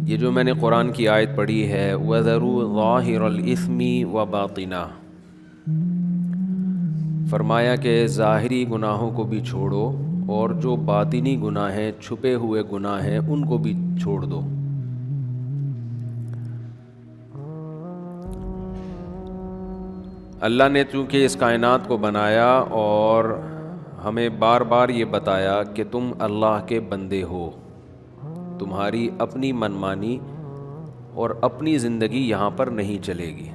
یہ جو میں نے قرآن کی آیت پڑھی ہے وَذَرُوا ظَاهِرَ الْإِثْمِ وَبَاطِنَهُ، فرمایا کہ ظاہری گناہوں کو بھی چھوڑو اور جو باطنی گناہ ہیں، چھپے ہوئے گناہ ہیں، ان کو بھی چھوڑ دو۔ اللہ نے چونکہ اس کائنات کو بنایا اور ہمیں بار بار یہ بتایا کہ تم اللہ کے بندے ہو، تمہاری اپنی منمانی اور اپنی زندگی یہاں پر نہیں چلے گی۔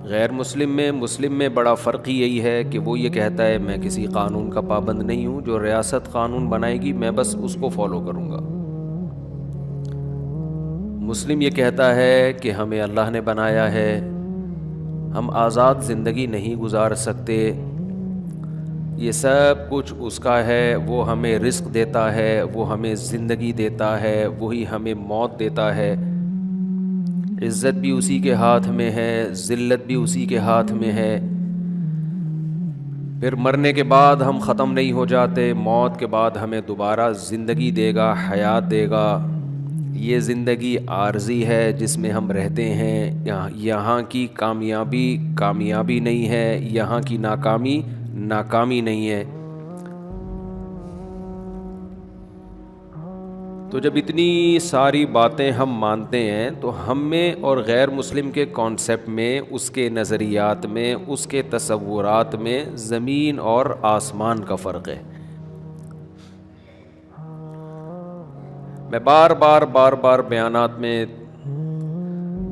غیر مسلم میں بڑا فرق ہی یہی ہے کہ وہ یہ کہتا ہے میں کسی قانون کا پابند نہیں ہوں، جو ریاست قانون بنائے گی میں بس اس کو فالو کروں گا۔ مسلم یہ کہتا ہے کہ ہمیں اللہ نے بنایا ہے، ہم آزاد زندگی نہیں گزار سکتے، یہ سب کچھ اس کا ہے، وہ ہمیں رزق دیتا ہے، وہ ہمیں زندگی دیتا ہے، وہی ہمیں موت دیتا ہے، عزت بھی اسی کے ہاتھ میں ہے، ذلت بھی اسی کے ہاتھ میں ہے، پھر مرنے کے بعد ہم ختم نہیں ہو جاتے، موت کے بعد ہمیں دوبارہ زندگی دے گا، حیات دے گا۔ یہ زندگی عارضی ہے جس میں ہم رہتے ہیں، یہاں کی کامیابی کامیابی نہیں ہے، یہاں کی ناکامی ناکامی نہیں ہے۔ تو جب اتنی ساری باتیں ہم مانتے ہیں تو ہم میں اور غیر مسلم کے کانسیپٹ میں، اس کے نظریات میں، اس کے تصورات میں زمین اور آسمان کا فرق ہے۔ میں بار بار بیانات میں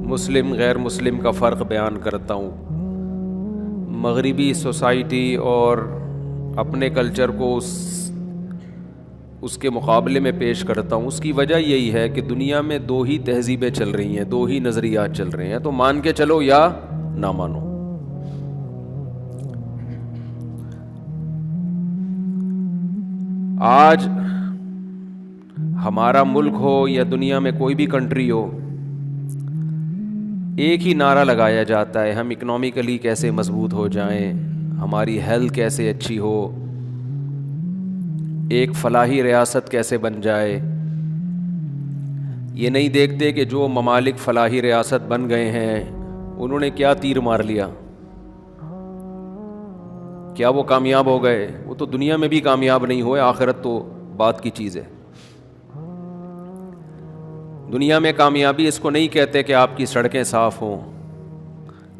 مسلم غیر مسلم کا فرق بیان کرتا ہوں، مغربی سوسائٹی اور اپنے کلچر کو اس کے مقابلے میں پیش کرتا ہوں۔ اس کی وجہ یہی ہے کہ دنیا میں دو ہی تہذیبیں چل رہی ہیں، دو ہی نظریات چل رہے ہیں، تو مان کے چلو یا نہ مانو۔ آج ہمارا ملک ہو یا دنیا میں کوئی بھی کنٹری ہو، ایک ہی نعرہ لگایا جاتا ہے، ہم اکنامکلی کیسے مضبوط ہو جائیں، ہماری ہیلتھ کیسے اچھی ہو، ایک فلاحی ریاست کیسے بن جائے۔ یہ نہیں دیکھتے کہ جو ممالک فلاحی ریاست بن گئے ہیں انہوں نے کیا تیر مار لیا، کیا وہ کامیاب ہو گئے؟ وہ تو دنیا میں بھی کامیاب نہیں ہوئے، آخرت تو بات کی چیز ہے۔ دنیا میں کامیابی اس کو نہیں کہتے کہ آپ کی سڑکیں صاف ہوں،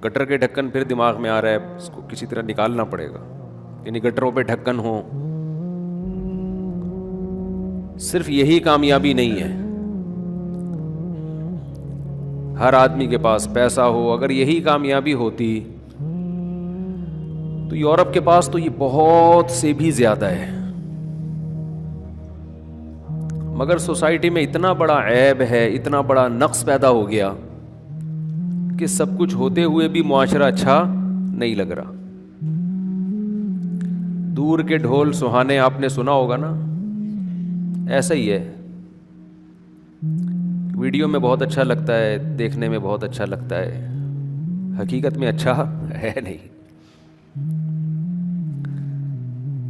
گٹر کے ڈھکن پھر دماغ میں آ رہا ہے، اس کو کسی طرح نکالنا پڑے گا، یعنی گٹروں پہ ڈھکن ہوں۔ صرف یہی کامیابی نہیں ہے، ہر آدمی کے پاس پیسہ ہو۔ اگر یہی کامیابی ہوتی تو یورپ کے پاس تو یہ بہت سے بھی زیادہ ہے، مگر سوسائٹی میں اتنا بڑا عیب ہے، اتنا بڑا نقص پیدا ہو گیا کہ سب کچھ ہوتے ہوئے بھی معاشرہ اچھا نہیں لگ رہا۔ دور کے ڈھول سہانے آپ نے سنا ہوگا نا، ایسا ہی ہے۔ ویڈیو میں بہت اچھا لگتا ہے، دیکھنے میں بہت اچھا لگتا ہے، حقیقت میں اچھا ہے نہیں۔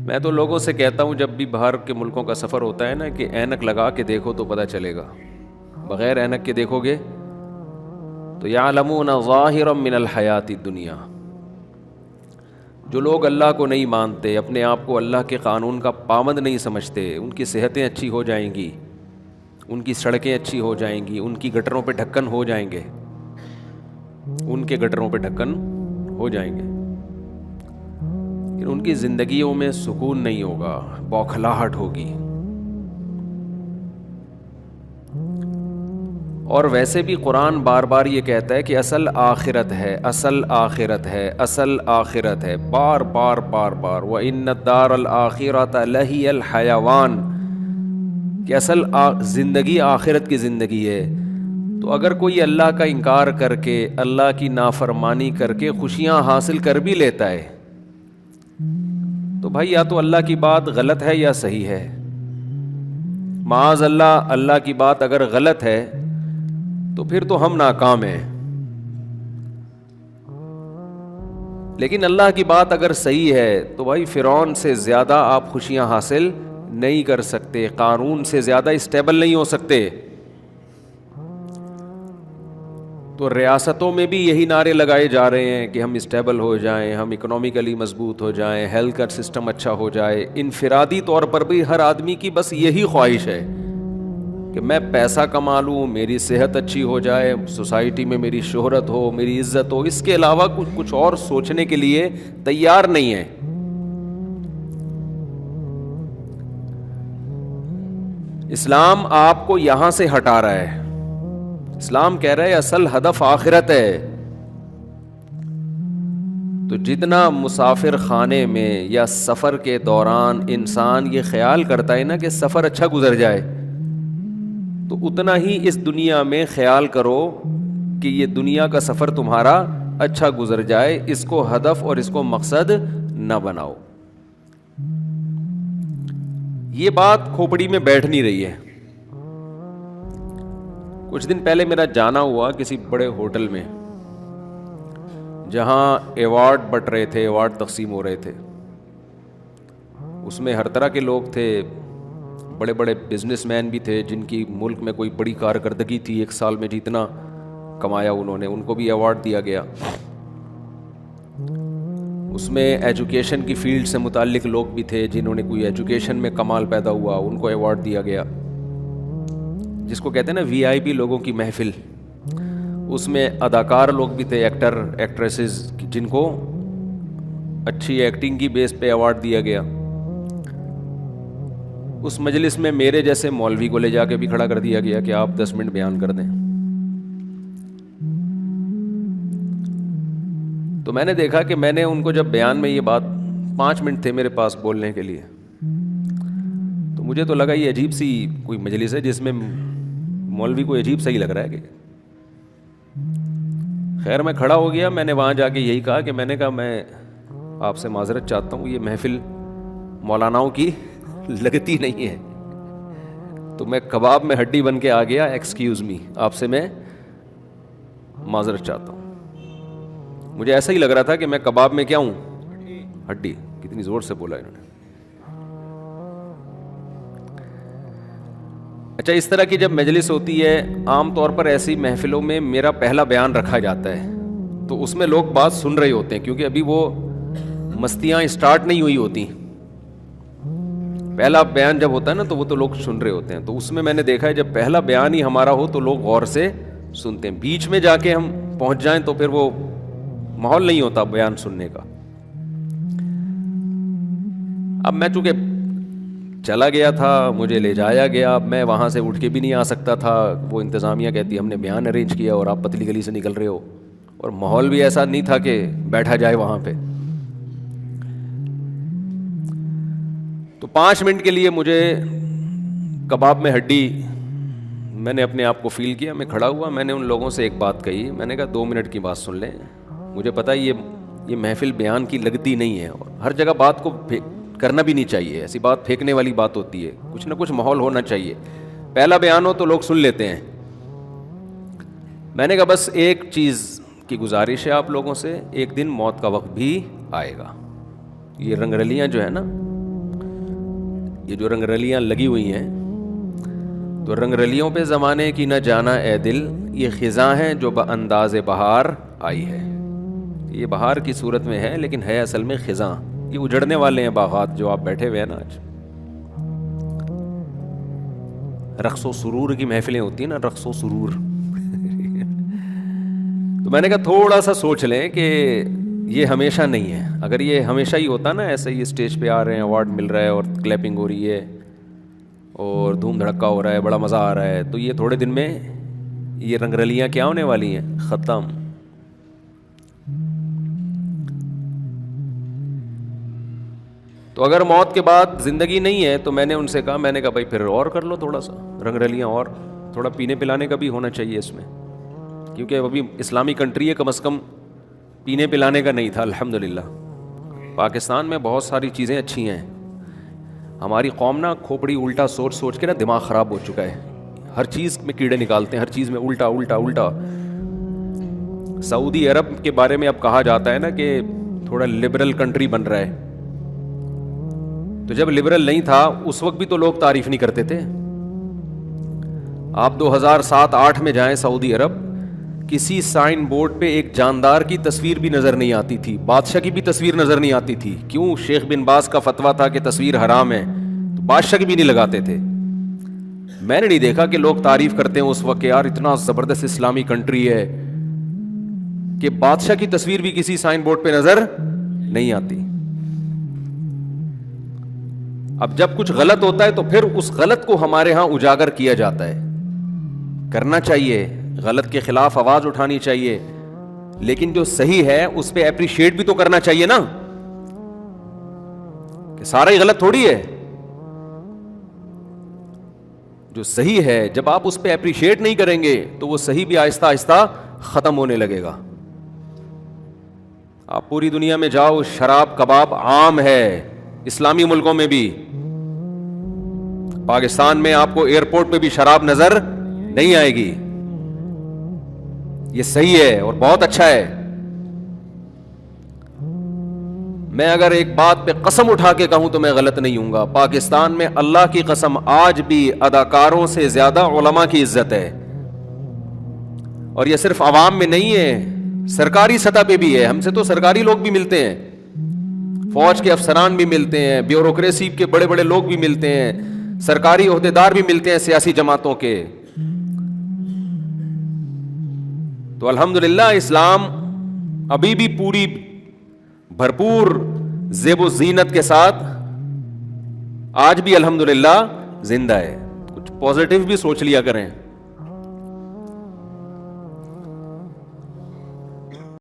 میں تو لوگوں سے کہتا ہوں جب بھی باہر کے ملکوں کا سفر ہوتا ہے نا کہ اینک لگا کے دیکھو تو پتہ چلے گا، بغیر اینک کے دیکھو گے تو یعلمون ظاہرا من الحیات الدنیا۔ جو لوگ اللہ کو نہیں مانتے، اپنے آپ کو اللہ کے قانون کا پابند نہیں سمجھتے، ان کی صحتیں اچھی ہو جائیں گی، ان کی سڑکیں اچھی ہو جائیں گی، ان کی گٹروں پہ ڈھکن ہو جائیں گے، ان کے گٹروں پہ ڈھکن ہو جائیں گے، لیکن ان کی زندگیوں میں سکون نہیں ہوگا، بوکھلاہٹ ہوگی۔ اور ویسے بھی قرآن بار بار یہ کہتا ہے کہ اصل آخرت ہے، اصل آخرت ہے، اصل آخرت ہے، بار بار وَإِنَّ الدَّارَ الْآخِرَةَ لَهِيَ الْحَيَوَانُ، کہ اصل زندگی آخرت کی زندگی ہے۔ تو اگر کوئی اللہ کا انکار کر کے، اللہ کی نافرمانی کر کے خوشیاں حاصل کر بھی لیتا ہے تو بھائی یا تو اللہ کی بات غلط ہے یا صحیح ہے۔ معاذ اللہ، اللہ کی بات اگر غلط ہے تو پھر تو ہم ناکام ہیں، لیکن اللہ کی بات اگر صحیح ہے تو بھائی فرعون سے زیادہ آپ خوشیاں حاصل نہیں کر سکتے, قارون سے زیادہ اسٹیبل نہیں ہو سکتے. تو ریاستوں میں بھی یہی نعرے لگائے جا رہے ہیں کہ ہم اسٹیبل ہو جائیں, ہم اکنامیکلی مضبوط ہو جائیں, ہیلتھ کیئر سسٹم اچھا ہو جائے. انفرادی طور پر بھی ہر آدمی کی بس یہی خواہش ہے کہ میں پیسہ کما لوں, میری صحت اچھی ہو جائے, سوسائٹی میں میری شہرت ہو, میری عزت ہو. اس کے علاوہ کچھ اور سوچنے کے لیے تیار نہیں ہے. اسلام آپ کو یہاں سے ہٹا رہا ہے. اسلام کہہ رہا ہے اصل ہدف آخرت ہے. تو جتنا مسافر خانے میں یا سفر کے دوران انسان یہ خیال کرتا ہے نا کہ سفر اچھا گزر جائے, تو اتنا ہی اس دنیا میں خیال کرو کہ یہ دنیا کا سفر تمہارا اچھا گزر جائے. اس کو ہدف اور اس کو مقصد نہ بناؤ. یہ بات کھوپڑی میں بیٹھ نہیں رہی ہے. کچھ دن پہلے میرا جانا ہوا کسی بڑے ہوٹل میں جہاں ایوارڈ بٹ رہے تھے, ایوارڈ تقسیم ہو رہے تھے. اس میں ہر طرح کے لوگ تھے, بڑے بڑے بزنس مین بھی تھے جن کی ملک میں کوئی بڑی کارکردگی تھی, ایک سال میں جتنا کمایا انہوں نے, ان کو بھی ایوارڈ دیا گیا. اس میں ایجوکیشن کی فیلڈ سے متعلق لوگ بھی تھے جنہوں نے کوئی ایجوکیشن میں کمال پیدا ہوا, ان کو ایوارڈ دیا گیا. جس کو کہتے ہیں نا وی آئی پی لوگوں کی محفل, اس میں اداکار لوگ بھی تھے, ایکٹر ایکٹریسز, جن کو اچھی ایکٹنگ کی بیس پہ ایوارڈ دیا گیا. اس مجلس میں میرے جیسے مولوی کو لے جا کے بھی کھڑا کر دیا گیا کہ آپ 10 منٹ بیان کر دیں. تو میں نے دیکھا کہ میں نے ان کو جب بیان میں یہ بات, 5 منٹ تھے میرے پاس بولنے کے لیے, تو مجھے تو لگا یہ عجیب سی کوئی مجلس ہے جس میں مولوی کو عجیب صحیح لگ رہا ہے کہ. خیر میں کھڑا ہو گیا, میں نے وہاں جا کے یہی کہا کہ میں نے کہا میں آپ سے معذرت چاہتا ہوں, یہ محفل مولاناؤں کی لگتی نہیں ہے. تو میں کباب میں ہڈی بن کے آ گیا, ایکسکیوز می, آپ سے میں معذرت چاہتا ہوں. مجھے ایسا ہی لگ رہا تھا کہ میں کباب میں کیا ہوں, ہڈی. کتنی زور سے بولا انہوں نے. اچھا, اس طرح کی جب مجلس ہوتی ہے, عام طور پر ایسی محفلوں میں میرا پہلا بیان رکھا جاتا ہے, تو اس میں لوگ بات سن رہے ہوتے ہیں کیونکہ ابھی وہ مستیاں اسٹارٹ نہیں ہوئی ہوتی. پہلا بیان جب ہوتا ہے نا تو وہ تو لوگ سن رہے ہوتے ہیں. تو اس میں نے دیکھا ہے جب پہلا بیان ہی ہمارا ہو تو لوگ غور سے سنتے ہیں. بیچ میں جا کے ہم پہنچ جائیں تو پھر وہ ماحول نہیں ہوتا بیان سننے کا. اب میں چونکہ چلا گیا تھا, مجھے لے جایا گیا, اب میں وہاں سے اٹھ کے بھی نہیں آ سکتا تھا. وہ انتظامیہ کہتی ہم نے بیان ارینج کیا اور آپ پتلی گلی سے نکل رہے ہو, اور ماحول بھی ایسا نہیں تھا کہ بیٹھا جائے وہاں پہ. تو 5 منٹ کے لیے مجھے کباب میں ہڈی, میں نے اپنے آپ کو فیل کیا. میں کھڑا ہوا, میں نے ان لوگوں سے ایک بات کہی, میں نے کہا 2 منٹ کی بات سن لیں. مجھے پتا یہ محفل بیان کی لگتی نہیں ہے, اور ہر جگہ بات کو کرنا بھی نہیں چاہیے. ایسی بات پھینکنے والی بات ہوتی ہے, کچھ نہ کچھ ماحول ہونا چاہیے. پہلا بیان ہو تو لوگ سن لیتے ہیں. میں نے کہا بس ایک چیز کی گزارش ہے آپ لوگوں سے, ایک دن موت کا وقت بھی آئے گا. یہ رنگ رلیاں جو ہے نا, یہ جو رنگ رلیاں لگی ہوئی ہیں, تو رنگ رلیوں پہ زمانے کی نہ جانا اے دل, یہ خزاں ہے جو بانداز بہار آئی ہے. یہ بہار کی صورت میں ہے لیکن ہے اصل میں خزاں. یہ اجڑنے والے ہیں باغات جو آپ بیٹھے ہوئے ہیں نا آج. رقص و سرور کی محفلیں ہوتی ہیں نا, رقص و سرور. تو میں نے کہا تھوڑا سا سوچ لیں کہ یہ ہمیشہ نہیں ہے. اگر یہ ہمیشہ ہی ہوتا نا, ایسے ہی اسٹیج پہ آ رہے ہیں, ایوارڈ مل رہا ہے اور کلیپنگ ہو رہی ہے اور دھوم دھڑکا ہو رہا ہے, بڑا مزہ آ رہا ہے, تو یہ تھوڑے دن میں یہ رنگ رلیاں کیا ہونے والی ہیں, ختم. تو اگر موت کے بعد زندگی نہیں ہے تو میں نے ان سے کہا, میں نے کہا بھائی پھر اور کر لو تھوڑا سا رنگ رلیاں, اور تھوڑا پینے پلانے کا بھی ہونا چاہیے اس میں, کیونکہ ابھی اسلامی کنٹری ہے, کم از کم پینے پلانے کا نہیں تھا. الحمدللہ پاکستان میں بہت ساری چیزیں اچھی ہیں. ہماری قوم نا کھوپڑی الٹا سوچ سوچ کے نا دماغ خراب ہو چکا ہے. ہر چیز میں کیڑے نکالتے ہیں, ہر چیز میں الٹا الٹا الٹا. سعودی عرب کے بارے میں اب کہا جاتا ہے نا کہ تھوڑا لبرل کنٹری بن رہا ہے. تو جب لبرل نہیں تھا اس وقت بھی تو لوگ تعریف نہیں کرتے تھے. آپ 2007-8 میں جائیں سعودی عرب, کسی سائن بورڈ پہ ایک جاندار کی تصویر بھی نظر نہیں آتی تھی, بادشاہ کی بھی تصویر نظر نہیں آتی تھی. کیوں؟ شیخ بن باز کا فتویٰ تھا کہ تصویر حرام ہے, تو بادشاہ کی بھی نہیں لگاتے تھے. میں نے نہیں دیکھا کہ لوگ تعریف کرتے ہیں اس وقت کہ یار اتنا زبردست اسلامی کنٹری ہے کہ بادشاہ کی تصویر بھی کسی سائن بورڈ پہ نظر نہیں آتی. اب جب کچھ غلط ہوتا ہے تو پھر اس غلط کو ہمارے ہاں اجاگر کیا جاتا ہے. کرنا چاہیے, غلط کے خلاف آواز اٹھانی چاہیے, لیکن جو صحیح ہے اس پہ اپریشیٹ بھی تو کرنا چاہیے نا, کہ سارا ہی غلط تھوڑی ہے. جو صحیح ہے جب آپ اس پہ اپریشیٹ نہیں کریں گے تو وہ صحیح بھی آہستہ آہستہ ختم ہونے لگے گا. آپ پوری دنیا میں جاؤ, شراب کباب عام ہے, اسلامی ملکوں میں بھی. پاکستان میں آپ کو ایئرپورٹ پہ بھی شراب نظر نہیں آئے گی. یہ صحیح ہے اور بہت اچھا ہے. میں اگر ایک بات پہ قسم اٹھا کے کہوں تو میں غلط نہیں ہوں گا, پاکستان میں اللہ کی قسم آج بھی اداکاروں سے زیادہ علماء کی عزت ہے. اور یہ صرف عوام میں نہیں ہے, سرکاری سطح پہ بھی ہے. ہم سے تو سرکاری لوگ بھی ملتے ہیں, فوج کے افسران بھی ملتے ہیں, بیوروکریسی کے بڑے بڑے لوگ بھی ملتے ہیں, سرکاری عہدیدار بھی ملتے ہیں سیاسی جماعتوں کے. تو الحمدللہ اسلام ابھی بھی پوری بھرپور زیب و زینت کے ساتھ آج بھی الحمدللہ زندہ ہے. کچھ پازیٹیو بھی سوچ لیا کریں.